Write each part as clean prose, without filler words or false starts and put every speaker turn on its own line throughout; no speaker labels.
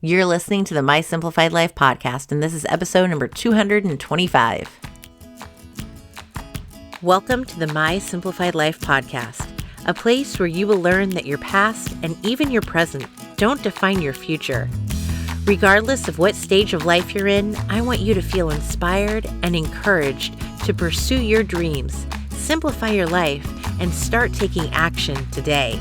You're listening to the My Simplified Life podcast, and this is episode number 225. Welcome to the My Simplified Life podcast, a place where you will learn that your past and even your present don't define your future. Regardless of what stage of life you're in, I want you to feel inspired and encouraged to pursue your dreams, simplify your life, and start taking action today.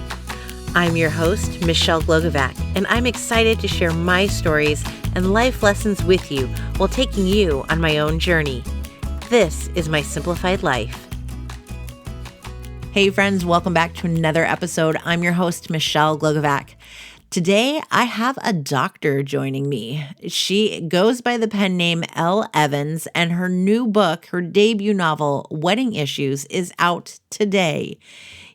I'm your host, Michelle Glogovac, and I'm excited to share my stories and life lessons with you while taking you on my own journey. This is My Simplified Life. Hey friends, welcome back to another episode. I'm your host, Michelle Glogovac. Today, I have a doctor joining me. She goes by the pen name Elle Evans, and her new book, her debut novel, Wedding Issues, is out today.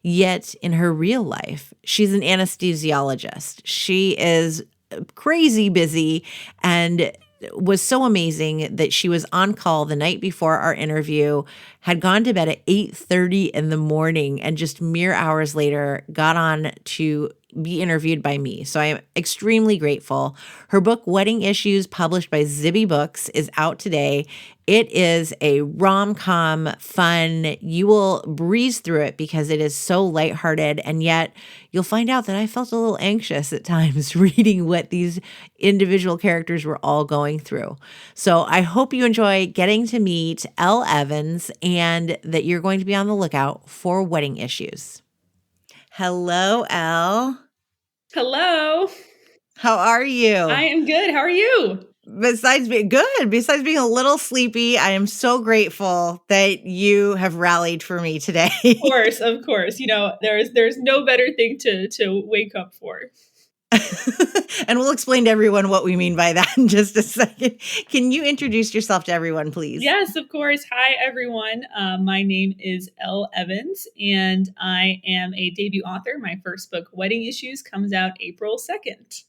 Yet in her real life, she's an anesthesiologist. She is crazy busy and was so amazing that she was on call the night before our interview, had gone to bed at 8:30 in the morning, and just mere hours later got on to be interviewed by me. So I am extremely grateful. Her book, Wedding Issues, published by Zibby Books, is out today. It is a rom-com fun. You will breeze through it because it is so lighthearted, and yet you'll find out that I felt a little anxious at times reading what these individual characters were all going through. So I hope you enjoy getting to meet Elle Evans and that you're going to be on the lookout for Wedding Issues. Hello, Elle.
Hello.
How are you?
I am good. How are you?
Besides being a little sleepy, I am so grateful that you have rallied for me today.
Of course. You know, there's no better thing to wake up for.
And we'll explain to everyone what we mean by that in just a second. Can you introduce yourself to everyone, please?
Yes, of course. Hi, everyone. My name is Elle Evans, and I am a debut author. My first book, Wedding Issues, comes out April 2nd.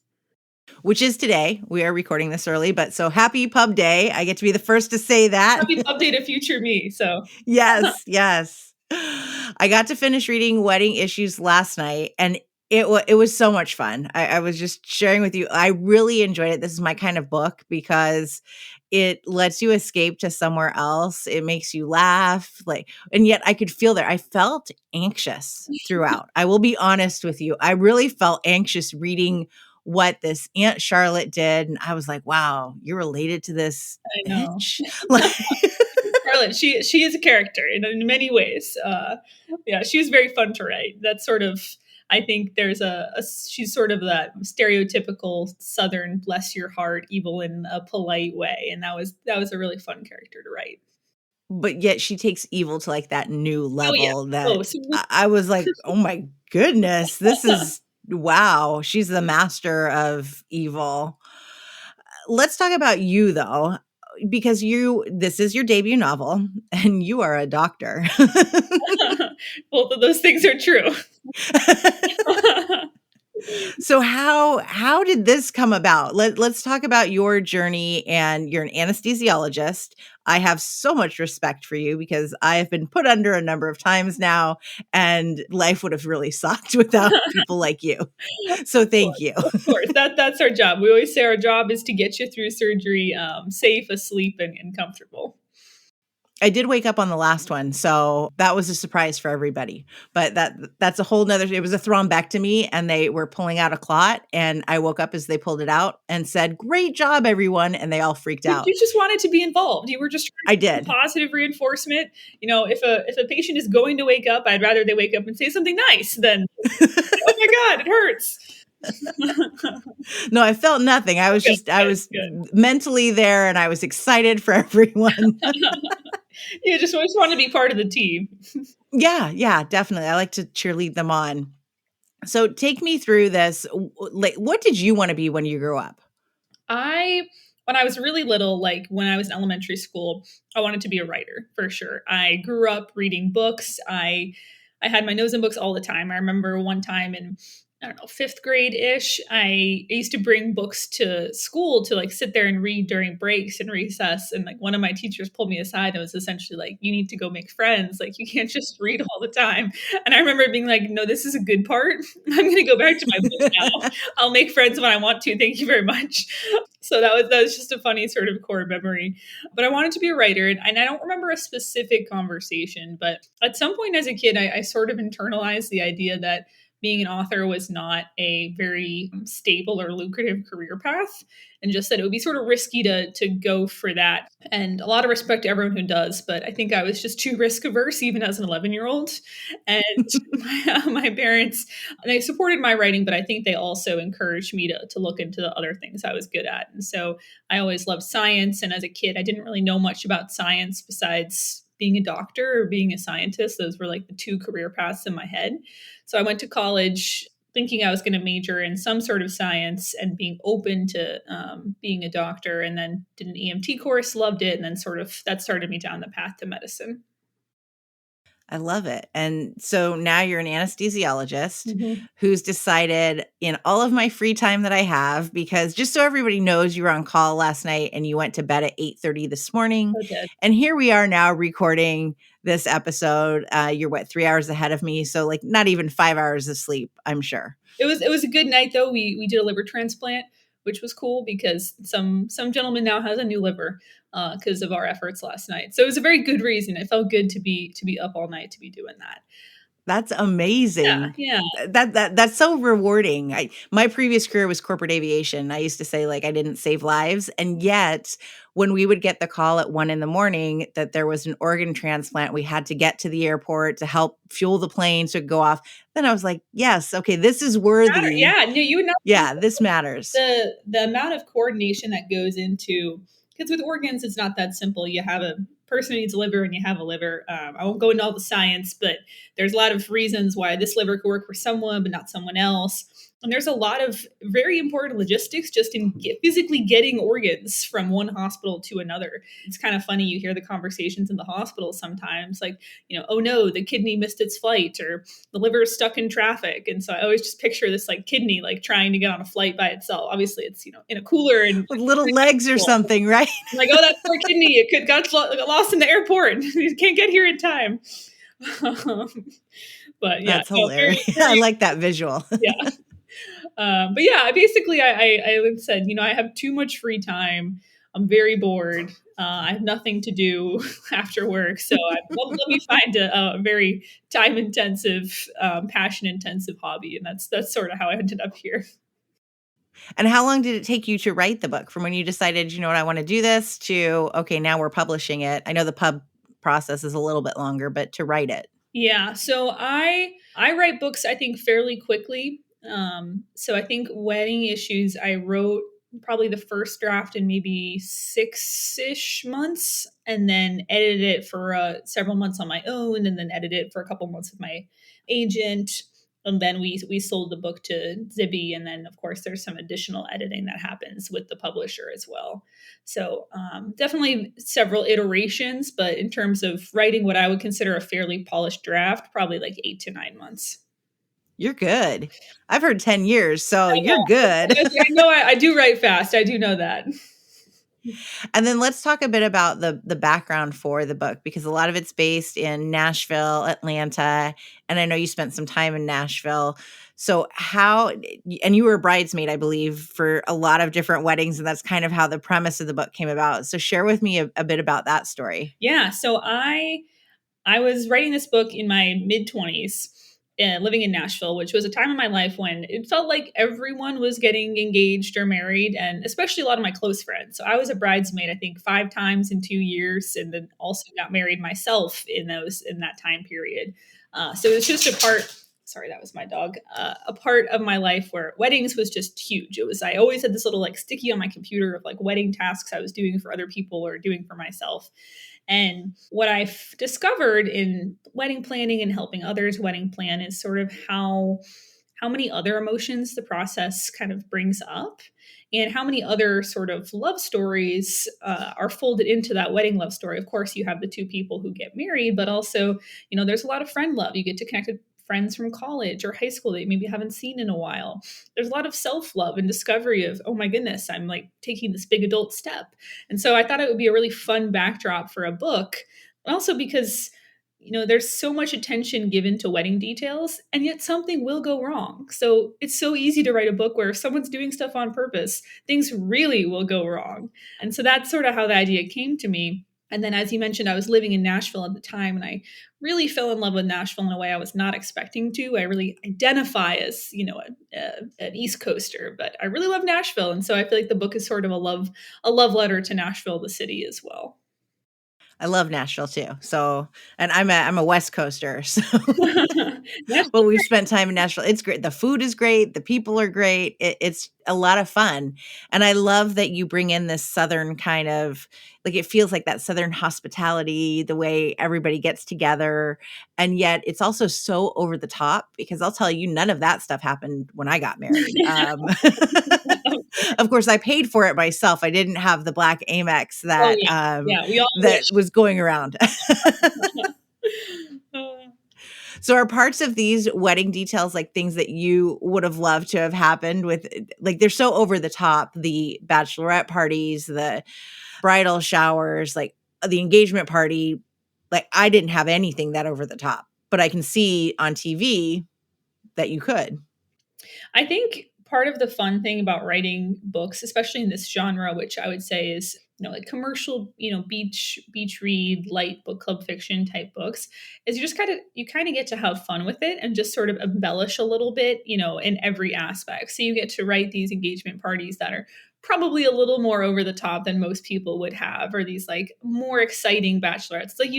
Which is today. We are recording this early, but so happy Pub Day. I get to be the first to say that.
Happy Pub Day to future me. So
Yes. I got to finish reading Wedding Issues last night, and it was so much fun. I was just sharing with you. I really enjoyed it. This is my kind of book because it lets you escape to somewhere else. It makes you laugh, and yet I could feel there. I felt anxious throughout. I will be honest with you. I really felt anxious reading what this Aunt Charlotte did, and I was like, "Wow, you're related to this bitch."
Charlotte, she is a character in many ways. Yeah, she was very fun to write. That's sort of, I think there's she's sort of that stereotypical Southern, bless your heart, evil in a polite way, and that was a really fun character to write.
But yet she takes evil to like that new level
So
I was like, oh my goodness, this is wow. She's the master of evil. Let's talk about you though, because this is your debut novel and you are a doctor.
Both of those things are true.
So how did this come about? Let's talk about your journey. And you're an anesthesiologist. I have so much respect for you because I have been put under a number of times now, and life would have really sucked without people like you. So thank you.
Of course, that's our job. We always say our job is to get you through surgery safe, asleep, and comfortable.
I did wake up on the last one, so that was a surprise for everybody. But that's a whole nother. It was a thrombectomy, and they were pulling out a clot, and I woke up as they pulled it out and said, "Great job, everyone!" And they all freaked out.
You just wanted to be involved. You were just trying to
get
positive reinforcement. You know, if a patient is going to wake up, I'd rather they wake up and say something nice than, "Oh my God, it hurts."
No, I felt nothing. I was good. Mentally there, and I was excited for everyone.
You just want to be part of the team.
Yeah, definitely. I like to cheerlead them on. So take me through this. Like, what did you want to be when you grew up?
When I was really little, like when I was in elementary school, I wanted to be a writer for sure. I grew up reading books. I had my nose in books all the time. I remember one time in I don't know, fifth grade ish, I used to bring books to school to like sit there and read during breaks and recess. And like one of my teachers pulled me aside and was essentially like, you need to go make friends. Like you can't just read all the time. And I remember being like, no, this is a good part. I'm going to go back to my book now. I'll make friends when I want to. Thank you very much. So that was just a funny sort of core memory. But I wanted to be a writer, and I don't remember a specific conversation, but at some point as a kid, I sort of internalized the idea that being an author was not a very stable or lucrative career path, and just that it would be sort of risky to go for that. And a lot of respect to everyone who does, but I think I was just too risk averse even as an 11-year-old. And my parents, they supported my writing, but I think they also encouraged me to look into the other things I was good at. And so I always loved science, and as a kid I didn't really know much about science besides being a doctor or being a scientist. Those were like the two career paths in my head. So I went to college thinking I was going to major in some sort of science and being open to being a doctor, and then did an EMT course, loved it, and then sort of that started me down the path to medicine.
I love it. And so now you're an anesthesiologist
Mm-hmm.
who's decided in all of my free time that I have, because just so everybody knows, you were on call last night and you went to bed at 8:30 this morning.
Okay.
And here we are now recording this episode. You're what, 3 hours ahead of me. So like not even 5 hours of sleep, I'm sure.
It was a good night though. We did a liver transplant, which was cool because some gentleman now has a new liver because of our efforts last night. So it was a very good reason. It felt good to be up all night to be doing that.
That's
Yeah,
amazing.
yeah.
That's so rewarding. My previous career was corporate aviation. I used to say like I didn't save lives, and yet when we would get the call at 1 a.m. that there was an organ transplant, we had to get to the airport to help fuel the plane so it could go off. Then I was like, yes, okay, this is
Matter.
worthy.
Yeah, no, you would not
Yeah, this matters.
the amount of coordination that goes into, because with organs it's not that simple. You have a person who needs a liver and you have a liver. I won't go into all the science, but there's a lot of reasons why this liver could work for someone but not someone else. And there's a lot of very important logistics just in physically getting organs from one hospital to another. It's kind of funny, you hear the conversations in the hospital sometimes like, oh no, the kidney missed its flight, or the liver is stuck in traffic. And so I always just picture this like kidney like trying to get on a flight by itself. Obviously it's in a cooler and
With little legs or
cool.
something, right?
I'm like, oh, that poor kidney, it got lost in the airport. You can't get here in time. But yeah,
That's
no, very,
hilarious. I
very,
like that visual.
yeah. But yeah, basically, I said, I have too much free time. I'm very bored. I have nothing to do after work, so let me find a very time intensive, passion intensive hobby, and that's sort of how I ended up here.
And how long did it take you to write the book from when you decided, you know what, I want to do this to, okay, now we're publishing it? I know the pub process is a little bit longer, but to write it.
Yeah, so I write books I think fairly quickly. So I think Wedding Issues I wrote probably the first draft in maybe 6-ish months, and then edited it for several months on my own, and then edited it for a couple months with my agent. And then we sold the book to Zibby, and then of course there's some additional editing that happens with the publisher as well. So definitely several iterations, but in terms of writing what I would consider a fairly polished draft, probably like 8 to 9 months.
You're good. I've heard 10 years, so
I
you're
know.
good.
I know I do write fast. I do know that.
And then let's talk a bit about the background for the book, because a lot of it's based in Nashville, Atlanta, and I know you spent some time in Nashville. So and you were a bridesmaid, I believe, for a lot of different weddings, and that's kind of how the premise of the book came about. So share with me a bit about that story.
Yeah. So I was writing this book in my mid 20s, living in Nashville, which was a time in my life when it felt like everyone was getting engaged or married, and especially a lot of my close friends. So I was a bridesmaid, I think, 5 times in 2 years, and then also got married myself in that time period. So it was just a part. Sorry, that was my dog. A part of my life where weddings was just huge. I always had this little like sticky on my computer of like wedding tasks I was doing for other people or doing for myself. And what I've discovered in wedding planning and helping others wedding plan is sort of how many other emotions the process kind of brings up, and how many other sort of love stories are folded into that wedding love story. Of course, you have the two people who get married, but also, there's a lot of friend love. You get to connect with friends from college or high school that you maybe haven't seen in a while. There's a lot of self-love and discovery of, oh my goodness, I'm like taking this big adult step. And so I thought it would be a really fun backdrop for a book. Also because there's so much attention given to wedding details, and yet something will go wrong. So it's so easy to write a book where if someone's doing stuff on purpose, things really will go wrong. And so that's sort of how the idea came to me. And then, as you mentioned, I was living in Nashville at the time, and I really fell in love with Nashville in a way I was not expecting to. I really identify as, an East Coaster, but I really love Nashville, and so I feel like the book is sort of a love letter to Nashville, the city, as well.
I love Nashville too. So, and I'm a West Coaster. So, but
Nashville.
we've spent time in Nashville. It's great. The food is great. The people are great. It's a lot of fun. And I love that you bring in this Southern kind of like, it feels like that Southern hospitality, the way everybody gets together. And yet it's also so over the top because I'll tell you, none of that stuff happened when I got married. Of course, I paid for it myself. I didn't have the black Amex
Oh
that,
yeah, yeah. We all
that
wish.
was going around.
Uh,
So are parts of these wedding details like things that you would have loved to have happened with like they're so over the top, the bachelorette parties, the bridal showers, like the engagement party, like I didn't have anything that over the top, but I can see on TV that you could.
I think part of the fun thing about writing books, especially in this genre, which I would say is like commercial, beach read, light book club fiction type books, is you kind of get to have fun with it and just sort of embellish a little bit, in every aspect. So you get to write these engagement parties that are probably a little more over the top than most people would have, or these like more exciting bachelorettes. Like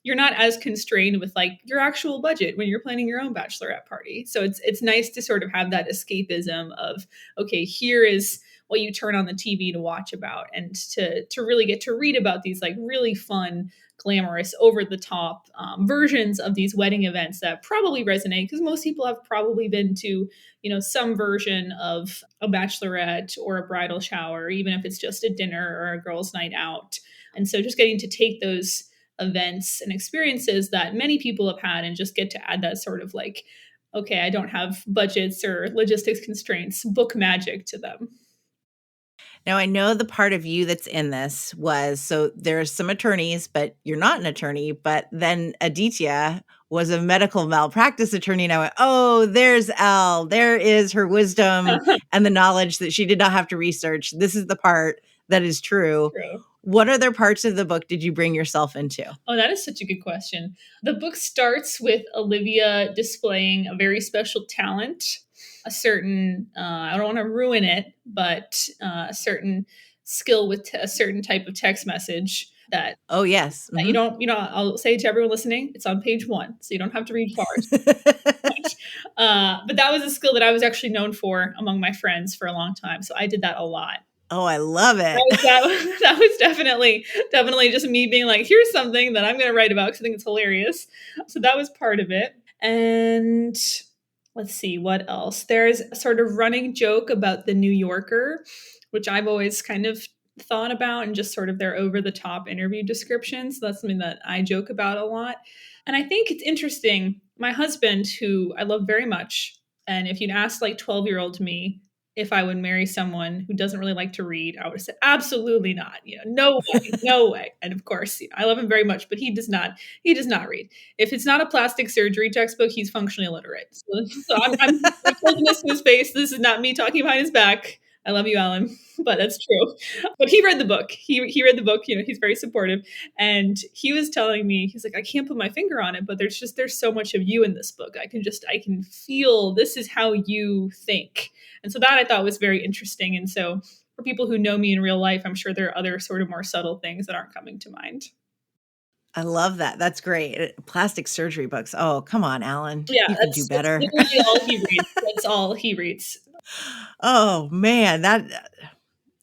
you're not as constrained with like your actual budget when you're planning your own bachelorette party. So it's nice to sort of have that escapism of, okay, here is what you turn on the TV to watch about, and to really get to read about these like really fun, glamorous, over the top versions of these wedding events that probably resonate because most people have probably been to some version of a bachelorette or a bridal shower, even if it's just a dinner or a girls' night out. And so just getting to take those events and experiences that many people have had and just get to add that sort of like, okay, I don't have budgets or logistics constraints, book magic to them.
Now I know the part of you that's in this was so there's some attorneys, but you're not an attorney. But then Aditya was a medical malpractice attorney. And I went, oh, there's Elle. There is her wisdom and the knowledge that she did not have to research. This is the part that is true.
True.
What other parts of the book did you bring yourself into?
Oh, that is such a good question. The book starts with Olivia displaying a very special talent, a certain, I don't want to ruin it, but a certain skill with a certain type of text message
Oh, yes.
that I'll say to everyone listening, it's on page one, so you don't have to read far. But that was a skill that I was actually known for among my friends for a long time. So I did that a lot.
Oh, I love it.
That was definitely just me being like, here's something that I'm going to write about because I think it's hilarious. So that was part of it. And let's see what else. There's a sort of running joke about the New Yorker, which I've always kind of thought about, and just sort of their over the top interview descriptions. That's something that I joke about a lot. And I think it's interesting. My husband, who I love very much, and if you'd asked like 12-year-old me if I would marry someone who doesn't really like to read, I would have said, absolutely not. No way, no way. And of course, I love him very much, but he does not read. If it's not a plastic surgery textbook, he's functionally illiterate. So I'm holding this to his face. This is not me talking behind his back. I love you, Alan, but that's true. But he read the book. He read the book. He's very supportive, and he was telling me, he's like, I can't put my finger on it, but there's so much of you in this book. I can feel this is how you think, and so that I thought was very interesting. And so for people who know me in real life, I'm sure there are other sort of more subtle things that aren't coming to mind.
I love that. That's great. Plastic surgery books. Oh, come on, Alan.
Yeah,
You can do
that's
better.
literally all he reads. That's all he reads.
Oh, man.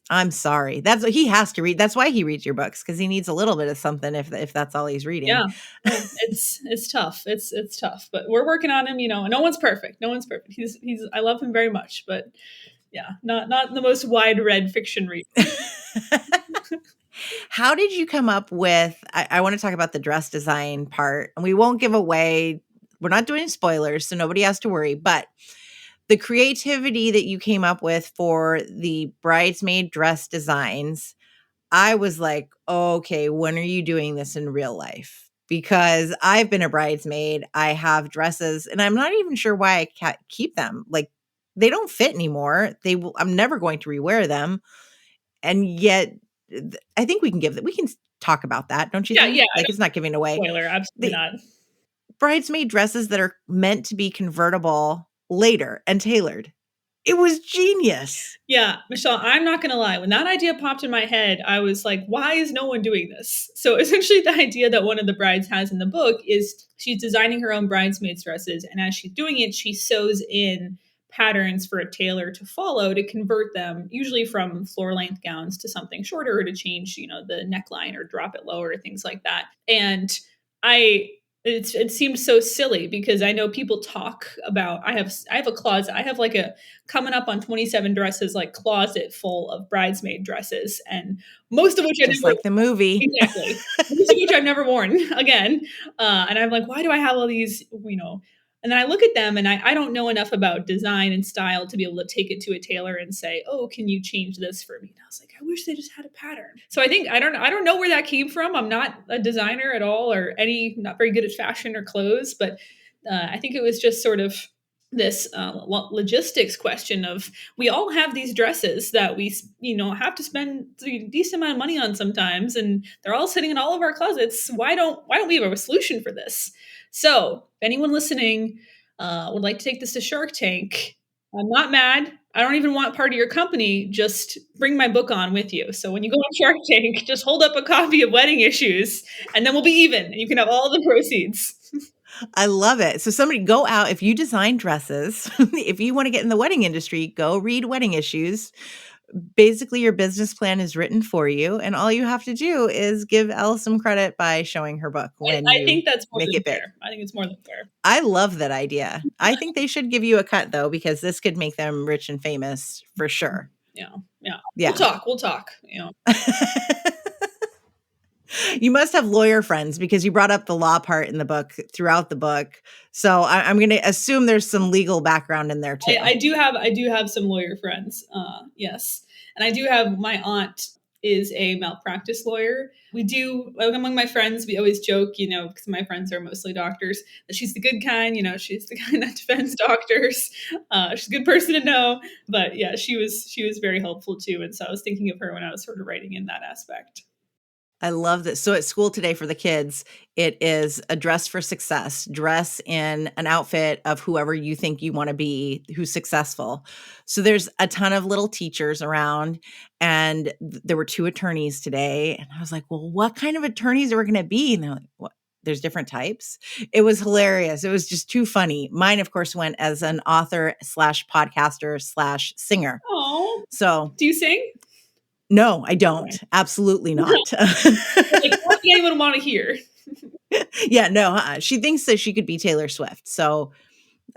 I'm sorry. That's what he has to read. That's why he reads your books because he needs a little bit of something if that's all he's reading.
Yeah, no, it's tough. It's tough, but we're working on him. No one's perfect. No one's perfect. He's I love him very much, but yeah, not the most wide read fiction read.
How did you come up with I want to talk about the dress design part, and we won't give away we're not doing spoilers, so nobody has to worry. But the creativity that you came up with for the bridesmaid dress designs, I was like, okay, when are you doing this in real life? Because I've been a bridesmaid. I have dresses, and I'm not even sure why I can't keep them. Like, they don't fit anymore. I'm never going to rewear them. And yet, I think we can talk about that, don't you
Yeah,
think?
yeah. I
Like, it's not giving away.
Spoiler, absolutely
The
not.
bridesmaid dresses that are meant to be convertible later and tailored. It was genius.
Yeah, Michelle, I'm not going to lie. When that idea popped in my head, I was like, why is no one doing this? So essentially, the idea that one of the brides has in the book is she's designing her own bridesmaids dresses. And as she's doing it, she sews in patterns for a tailor to follow to convert them, usually from floor length gowns to something shorter, or to change, the neckline or drop it lower, things like that. And I it seemed so silly because I know people talk about I have a closet. I have like a coming up on 27 dresses, like closet full of bridesmaid dresses, and most of which I
Just
never
like the movie.
exactly most of which I've never worn again. And I'm like, why do I have all these? And then I look at them and I don't know enough about design and style to be able to take it to a tailor and say, oh, can you change this for me? And I was like, I wish they just had a pattern. So I think I don't know where that came from. I'm not a designer at all, or not very good at fashion or clothes, but I think it was just sort of this logistics question of we all have these dresses that we have to spend a decent amount of money on sometimes, and they're all sitting in all of our closets. Why don't we have a solution for this? So if anyone listening would like to take this to Shark Tank, I'm not mad. I don't even want part of your company. Just bring my book on with you. So when you go on Shark Tank, just hold up a copy of Wedding Issues, and then we'll be even, and you can have all the proceeds.
I love it. So somebody go out, if you design dresses, if you want to get in the wedding industry, go read Wedding Issues. Basically, your business plan is written for you, and all you have to do is give Elle some credit by showing her book when
I
you
think that's more
make
than
it big.
fair. I think it's more than fair.
I love that idea. I think they should give you a cut though, because this could make them rich and famous for sure.
Yeah, yeah.
Yeah.
We'll talk.
You must have lawyer friends because you brought up the law part in the book throughout the book. So I'm going to assume there's some legal background in there too.
I do have some lawyer friends. Yes, and I do have my aunt is a malpractice lawyer. We do among my friends. We always joke, because my friends are mostly doctors, that she's the good kind. She's the kind that defends doctors. She's a good person to know. But yeah, she was very helpful too. And so I was thinking of her when I was sort of writing in that aspect.
I love that. So at school today for the kids, it is a dress for success. Dress in an outfit of whoever you think you want to be, who's successful. So there's a ton of little teachers around, and there were 2 attorneys today. And I was like, well, what kind of attorneys are we going to be? And they're like, what? There's different types. It was hilarious. It was just too funny. Mine, of course, went as an author slash podcaster slash singer.
Oh,
So
do you sing?
no, I don't. Absolutely not.
Like, what do anyone want to hear?
Yeah, no, she thinks that she could be Taylor Swift. So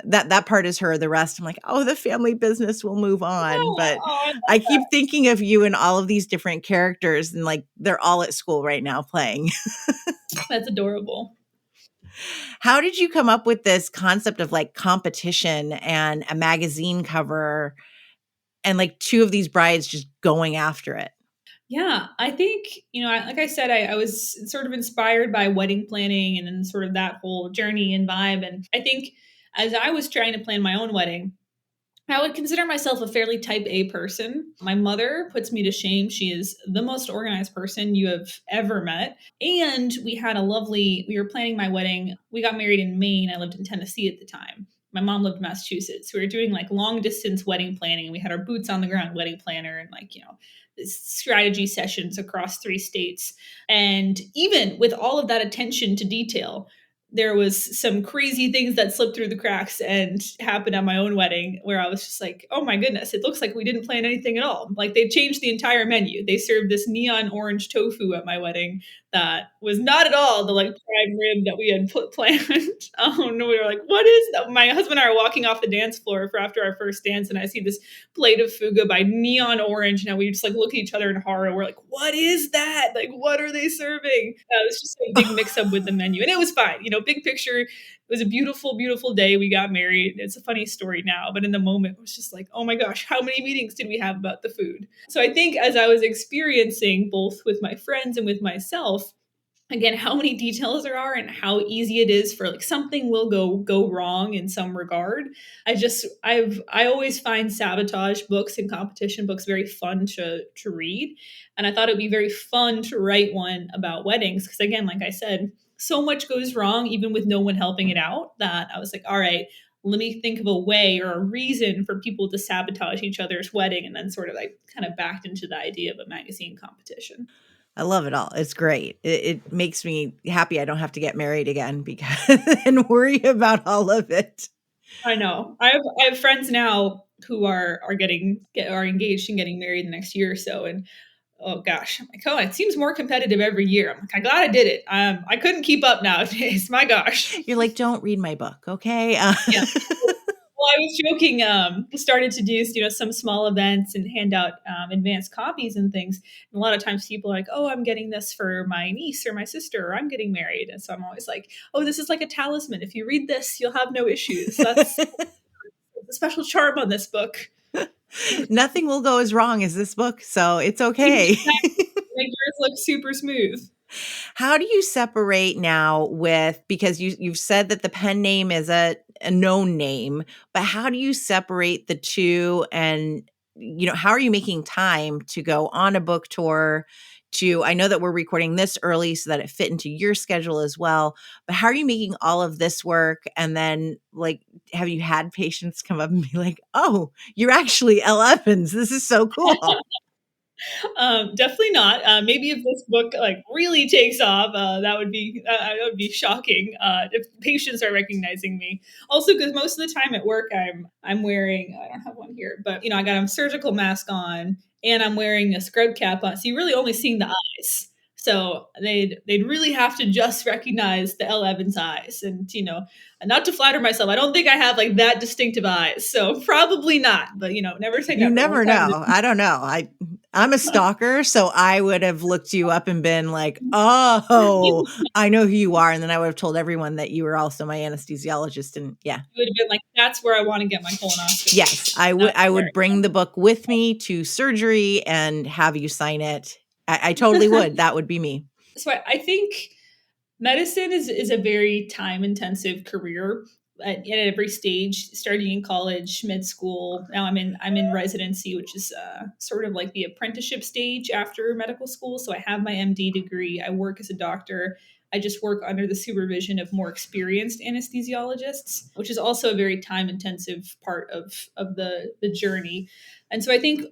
that part is her. The rest, I'm like, oh, the family business will move on. But
Oh, I love
I keep thinking of you and all of these different characters, and like they're all at school right now playing.
that's adorable.
How did you come up with this concept of like competition and a magazine cover and like 2 of these brides just going after it?
Yeah, I think, like I said, I was sort of inspired by wedding planning and then sort of that whole journey and vibe. And I think as I was trying to plan my own wedding, I would consider myself a fairly type A person. My mother puts me to shame. She is the most organized person you have ever met. And we were planning my wedding. We got married in Maine. I lived in Tennessee at the time. My mom lived in Massachusetts. We were doing like long distance wedding planning, and we had our boots on the ground wedding planner and strategy sessions across 3 states. And even with all of that attention to detail, there was some crazy things that slipped through the cracks and happened at my own wedding where I was just like, oh my goodness, it looks like we didn't plan anything at all. Like they changed the entire menu. They served this neon orange tofu at my wedding that was not at all the like prime rib that we had planned. Oh no, we were like, what is that? My husband and I are walking off the dance floor for after our first dance, and I see this plate of fugu by neon orange. Now we just like look at each other in horror. We're like, what is that? Like, what are they serving? It was just a big mix up with the menu, and it was fine. big picture, it was a beautiful, beautiful day. We got married. It's a funny story now, but in the moment, it was just like, oh my gosh, how many meetings did we have about the food? So I think as I was experiencing both with my friends and with myself, again, how many details there are and how easy it is for like something will go wrong in some regard. I always find sabotage books and competition books very fun to read, and I thought it'd be very fun to write one about weddings because, again, like I said, so much goes wrong even with no one helping it out, that I was like, all right, let me think of a way or a reason for people to sabotage each other's wedding, and then sort of like kind of backed into the idea of a magazine competition.
I love it all. It's great. It makes me happy I don't have to get married again because and worry about all of it.
I know. I have friends now who are engaged and getting married the next year or so, and oh gosh, I'm like, oh, it seems more competitive every year. I'm like, I'm glad I did it. I couldn't keep up nowadays. My gosh.
You're like, don't read my book, okay?
Yeah. Well, I was joking. Started to do some small events and hand out advanced copies and things. And a lot of times people are like, "Oh, I'm getting this for my niece or my sister, or I'm getting married." And so I'm always like, "Oh, this is like a talisman. If you read this, you'll have no issues. That's the special charm on this book."
Nothing will go as wrong as this book, so it's okay.
Make yours look super smooth.
How do you separate now with, because you've said that the pen name is a known name, but how do you separate the two? And how are you making time to go on a book tour? I know that we're recording this early so that it fit into your schedule as well, but how are you making all of this work? And then, like, have you had patients come up and be like, "Oh, you're actually Elle Evans. This is so cool."
Definitely not. Maybe if this book like really takes off, that would be shocking. If patients are recognizing me, also because most of the time at work, I'm wearing, I don't have one here, but I got a surgical mask on and I'm wearing a scrub cap on, so you're really only seeing the eyes. So they'd really have to just recognize the Elle Evans eyes, and not to flatter myself, I don't think I have like that distinctive eyes, so probably not. But never say
You
never.
never
One time.
know. I don't know. I'm a stalker, so I would have looked you up and been like, "Oh, I know who you are." And then I would have told everyone that you were also my anesthesiologist. And yeah.
Would have been like, that's where I want to get my colonoscopy.
Yes, I would bring the book with me to surgery and have you sign it. I totally would. That would be me.
So I think medicine is a very time intensive career at every stage, starting in college, med school. Now I'm in residency, which is sort of like the apprenticeship stage after medical school. So I have my MD degree. I work as a doctor. I just work under the supervision of more experienced anesthesiologists, which is also a very time intensive part of the journey. And so I think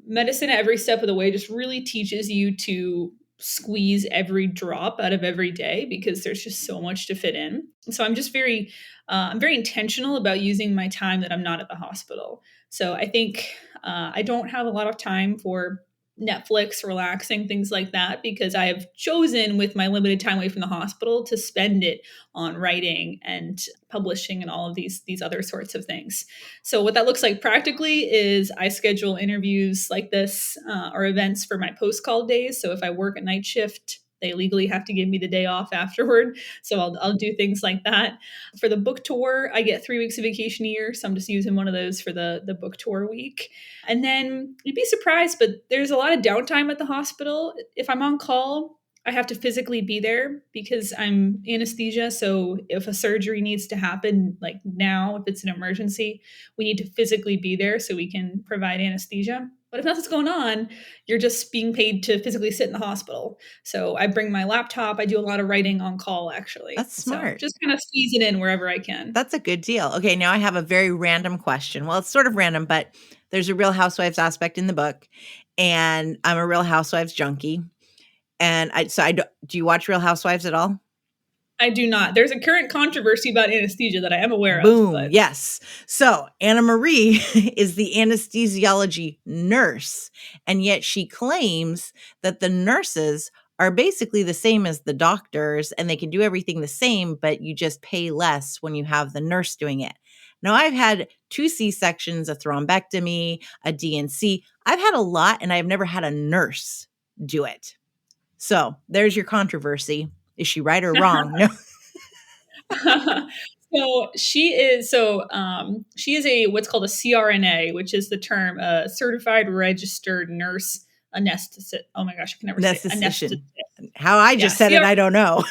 medicine at every step of the way just really teaches you to squeeze every drop out of every day because there's just so much to fit in. And so I'm very intentional about using my time that I'm not at the hospital. So I think I don't have a lot of time for Netflix, relaxing, things like that, because I have chosen with my limited time away from the hospital to spend it on writing and publishing and all of these other sorts of things. So what that looks like practically is I schedule interviews like this or events for my post-call days. So if I work a night shift, they legally have to give me the day off afterward. So I'll do things like that. For the book tour, I get 3 weeks of vacation a year. So I'm just using one of those for the book tour week. And then you'd be surprised, but there's a lot of downtime at the hospital. If I'm on call, I have to physically be there because I'm anesthesia. So if a surgery needs to happen, like now, if it's an emergency, we need to physically be there so we can provide anesthesia. But if nothing's going on, you're just being paid to physically sit in the hospital. So I bring my laptop. I do a lot of writing on call, actually.
That's
So
smart.
just kind of squeeze it in wherever I can.
That's a good deal. Okay, now I have a very random question. Well, it's sort of random, but there's a Real Housewives aspect in the book, and I'm a Real Housewives junkie. And do you watch Real Housewives at all?
I do not. There's a current controversy about anesthesia that I am aware of.
Boom. Yes. So Anna Marie is the anesthesiology nurse, and yet she claims that the nurses are basically the same as the doctors and they can do everything the same, but you just pay less when you have the nurse doing it. Now, I've had 2 C-sections, a thrombectomy, a DNC. I've had a lot, and I've never had a nurse do it. So there's your controversy. Is she right or wrong? No.
She is a what's called a CRNA, which is the term certified registered nurse anesthetist. Oh my gosh, I can never say it. Anesthetist.
Anesthetician. How I
Yeah,
just said it, I don't know.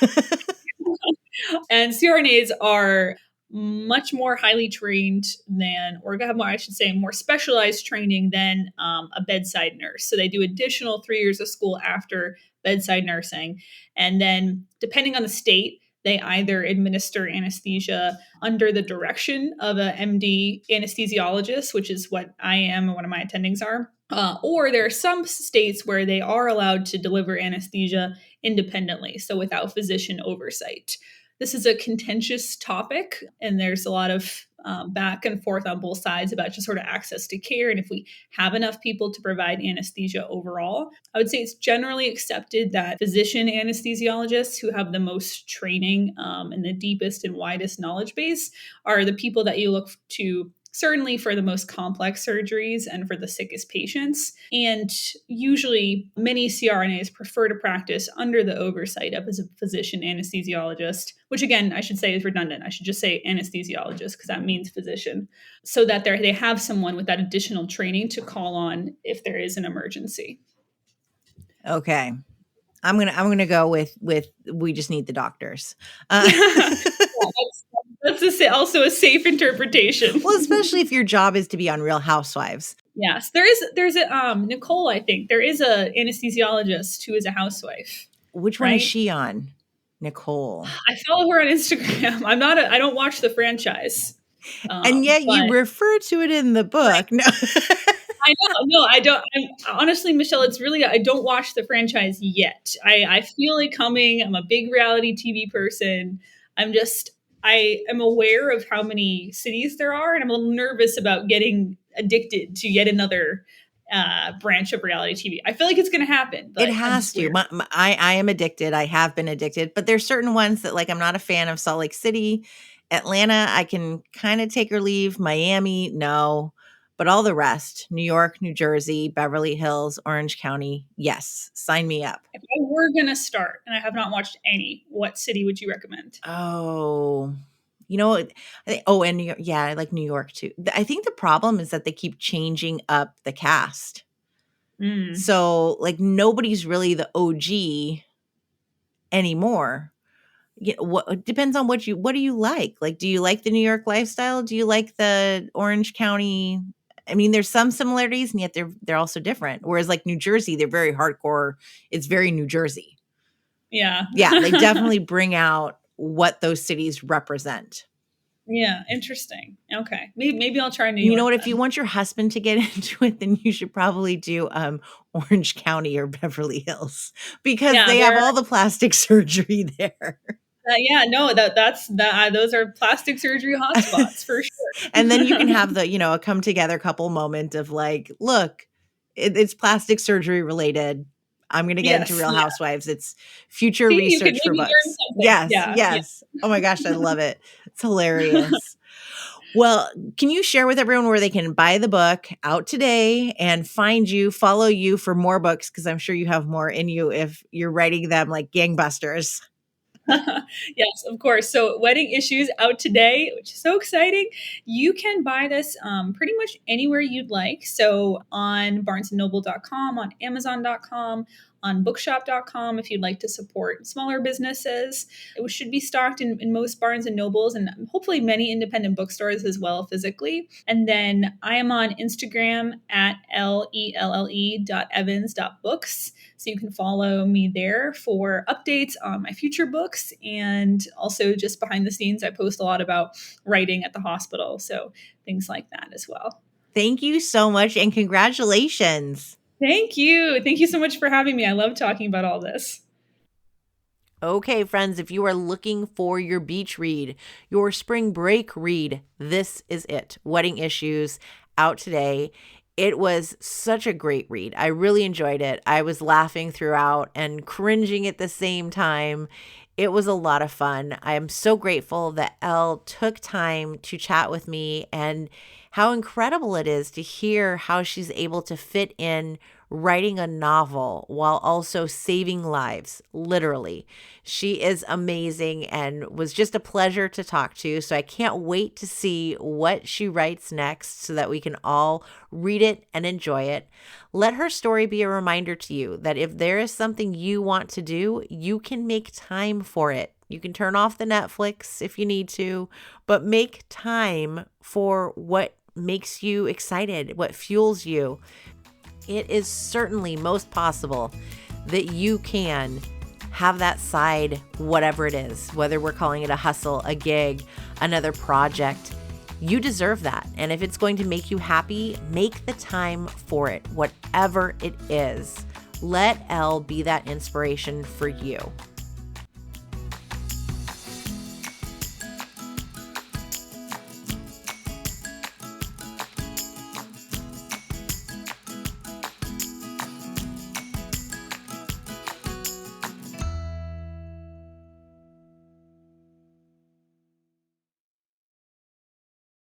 and CRNAs are much more highly trained than, or have more, I should say, more specialized training than a bedside nurse. So they do additional 3 years of school after bedside nursing. And then, depending on the state, they either administer anesthesia under the direction of a MD anesthesiologist, which is what I am and one of my attendings are. Or there are some states where they are allowed to deliver anesthesia independently, so without physician oversight. This is a contentious topic, and there's a lot of back and forth on both sides about just sort of access to care and if we have enough people to provide anesthesia overall. I would say it's generally accepted that physician anesthesiologists who have the most training and the deepest and widest knowledge base are the people that you look to, certainly for the most complex surgeries and for the sickest patients. And usually, many CRNAs prefer to practice under the oversight of a physician anesthesiologist, which again, I should say is redundant. I should just say anesthesiologist because that means physician, so that they have someone with that additional training to call on if there is an emergency.
Okay. I'm gonna go with we just need the doctors.
That's also a safe interpretation.
Well, especially if your job is to be on Real Housewives.
Yes, there's a Nicole. I think there is a anesthesiologist who is a housewife.
Which one is she on? Nicole.
I follow her on Instagram. I don't watch the franchise.
And yet you refer to it in the book. No.
I know. No, I don't. Honestly, Michelle, it's really, I don't watch the franchise yet. I feel it coming. I'm a big reality TV person. I am aware of how many cities there are, and I'm a little nervous about getting addicted to yet another branch of reality TV. I feel like it's going to happen. But
it has to. I am addicted. I have been addicted, but there's certain ones that, like, I'm not a fan of. Salt Lake City, Atlanta, I can kind of take or leave. Miami, no. But all the rest, New York, New Jersey, Beverly Hills, Orange County, yes, sign me up.
If I were going to start, and I have not watched any, what city would you recommend?
Oh, you know, and New York, yeah, I like New York too. I think the problem is that they keep changing up the cast. So, like, nobody's really the OG anymore. What depends on what do you like? Like, do you like the New York lifestyle? Do you like the Orange County? I mean, there's some similarities, and yet they're also different. Whereas, like, New Jersey, they're very hardcore. It's very New Jersey.
Yeah.
Yeah, they definitely bring out what those cities represent.
Yeah, interesting. Okay. Maybe I'll try New York.
You know what? If you want your husband to get into it, then you should probably do Orange County or Beverly Hills, because they have all the plastic surgery there.
Yeah, no, those are plastic surgery hotspots for sure.
And then you can have the, a come together couple moment of, like, look, it's plastic surgery related. I'm going to get into Real Housewives. It's future research for books. Yes. Oh my gosh, I love it. It's hilarious. Well, can you share with everyone where they can buy the book out today and follow you for more books? Because I'm sure you have more in you if you're writing them like gangbusters.
Yes, of course. So Wedding Issues out today, which is so exciting. You can buy this pretty much anywhere you'd like. So on barnesandnoble.com, on amazon.com, on bookshop.com if you'd like to support smaller businesses. It should be stocked in most Barnes and Nobles and hopefully many independent bookstores as well physically. And then I am on Instagram at lelle.evans.books. So you can follow me there for updates on my future books, and also just behind the scenes, I post a lot about writing at the hospital. So things like that as well.
Thank you so much, and congratulations.
Thank you. Thank you so much for having me. I love talking about all this.
Okay, friends, if you are looking for your beach read, your spring break read, this is it. Wedding Issues, out today. It was such a great read. I really enjoyed it. I was laughing throughout and cringing at the same time. It was a lot of fun. I am so grateful that Elle took time to chat with me, and how incredible it is to hear how she's able to fit in writing a novel while also saving lives, literally. She is amazing and was just a pleasure to talk to. So I can't wait to see what she writes next so that we can all read it and enjoy it. Let her story be a reminder to you that if there is something you want to do, you can make time for it. You can turn off the Netflix if you need to, but make time for what makes you excited, what fuels you. It is certainly most possible that you can have that side, whatever it is, whether we're calling it a hustle, a gig, another project. You deserve that. And if it's going to make you happy, make the time for it, whatever it is. Let Elle be that inspiration for you.